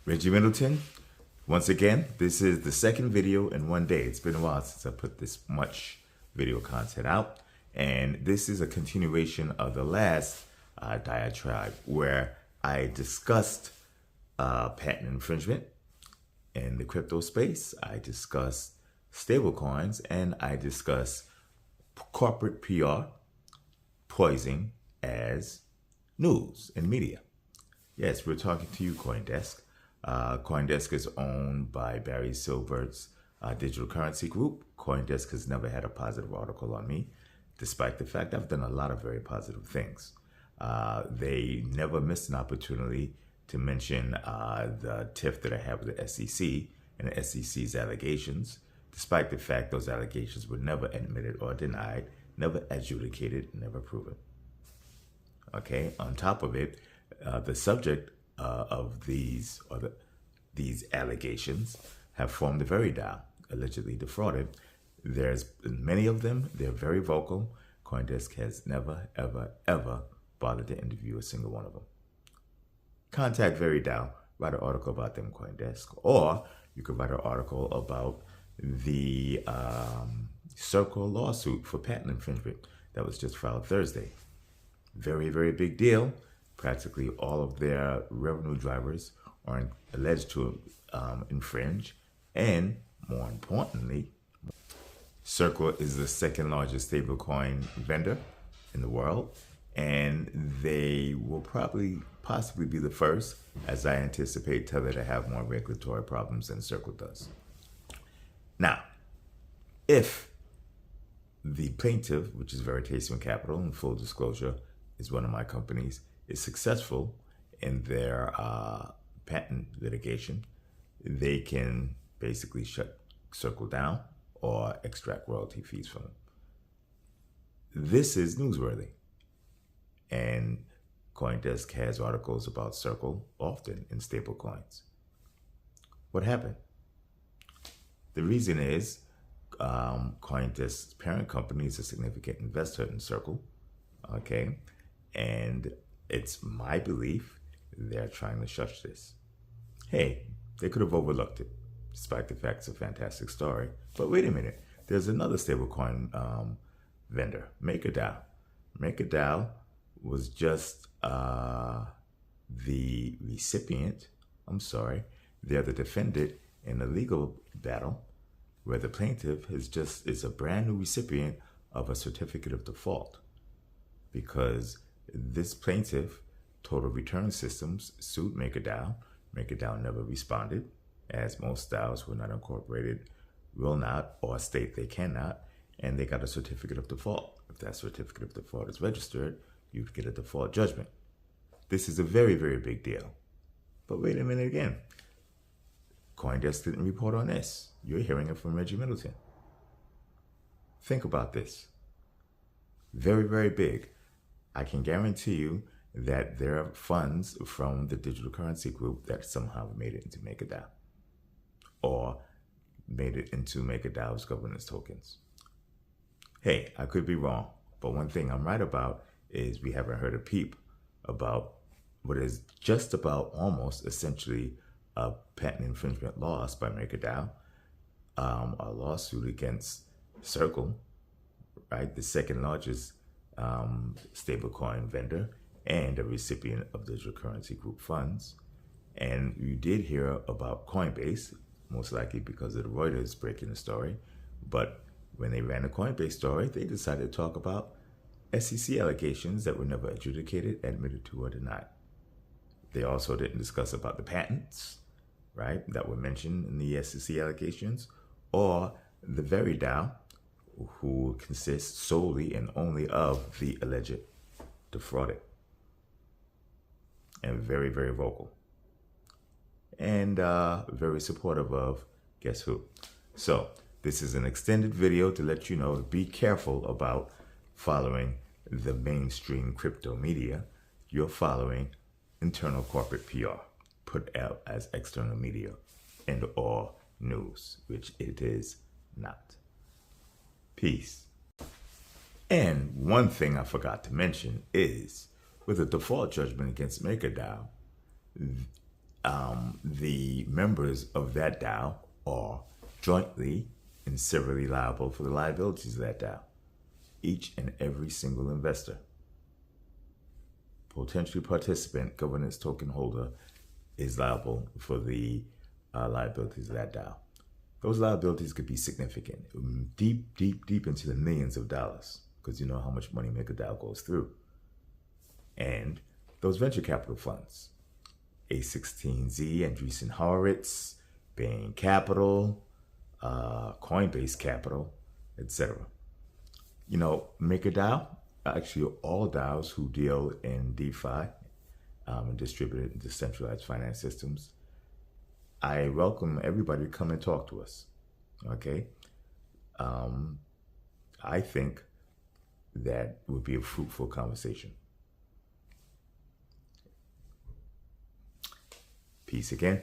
Reggie Middleton. Once again, this is the second video in one day. It's been a while since I put this much video content out. And this is a continuation of the last diatribe where I discussed patent infringement in the crypto space. I discussed stablecoins and I discussed corporate PR poisoning as news and media. Yes, we're talking to you, CoinDesk. CoinDesk is owned by Barry Silvert's digital currency group. CoinDesk has never had a positive article on me, despite the fact I've done a lot of very positive things. They never missed an opportunity to mention the tiff that I have with the SEC and the SEC's allegations, despite the fact those allegations were never admitted or denied, never adjudicated, never proven. Okay, on top of it, the subject of these allegations have formed the Veritaseum, allegedly defrauded. There's many of them. They're very vocal. CoinDesk has never, ever bothered to interview a single one of them. Contact Veritaseum, write an article about them, CoinDesk, or you could write an article about the Circle lawsuit for patent infringement that was just filed Thursday. Very, very big deal. Practically all of their revenue drivers are alleged to infringe. And more importantly, Circle is the second largest stablecoin vendor in the world. And they will possibly be the first, as I anticipate Tether to have more regulatory problems than Circle does. Now, if the plaintiff, which is Veritaseum Capital, in full disclosure, is one of my companies, is successful in their patent litigation, they can basically shut Circle down or extract royalty fees from them. This is newsworthy. And CoinDesk has articles about Circle often in stablecoins. What happened? The reason is CoinDesk's parent company is a significant investor in Circle, okay? And it's my belief they're trying to shush this. Hey, they could have overlooked it, despite the fact it's a fantastic story. But wait a minute, there's another stablecoin vendor, MakerDAO. MakerDAO was just the recipient, they're the defendant in a legal battle where the plaintiff is a brand new recipient of a certificate of default because this plaintiff, Total Return Systems, sued MakerDAO. MakerDAO never responded, as most DAOs who are not incorporated will not or state they cannot, and they got a certificate of default. If that certificate of default is registered, you get a default judgment. This is a very, very big deal. But wait a minute again. CoinDesk didn't report on this. You're hearing it from Reggie Middleton. Think about this. Very, very big. I can guarantee you that there are funds from the digital currency group that somehow made it into MakerDAO or made it into MakerDAO's governance tokens. Hey, I could be wrong, but one thing I'm right about is we haven't heard a peep about what is just about almost essentially a patent infringement loss by MakerDAO, a lawsuit against Circle, right, the second largest stablecoin vendor and a recipient of digital currency group funds. And you did hear about Coinbase, most likely because of the Reuters breaking the story. But when they ran the Coinbase story, they decided to talk about SEC allegations that were never adjudicated, admitted to, or denied. They also didn't discuss about the patents, right, that were mentioned in the SEC allegations, or the Veritaseum, who consists solely and only of the alleged defrauded. And very, very vocal. And very supportive of guess who. So this is an extended video to let you know to be careful about following the mainstream crypto media. You're following internal corporate PR put out as external media and or news, which it is not. Peace. And one thing I forgot to mention is with a default judgment against MakerDAO, the members of that DAO are jointly and severally liable for the liabilities of that DAO. Each and every single investor, potential participant, governance token holder, is liable for the liabilities of that DAO. Those liabilities could be significant, deep, deep, deep into the millions of dollars, because you know how much money MakerDAO goes through. And those venture capital funds, A16Z, Andreessen Horowitz, Bain Capital, Coinbase Capital, etc. You know, MakerDAO, actually all DAOs who deal in DeFi and distributed and decentralized finance systems, I welcome everybody to come and talk to us. Okay? I think that would be a fruitful conversation. Peace again.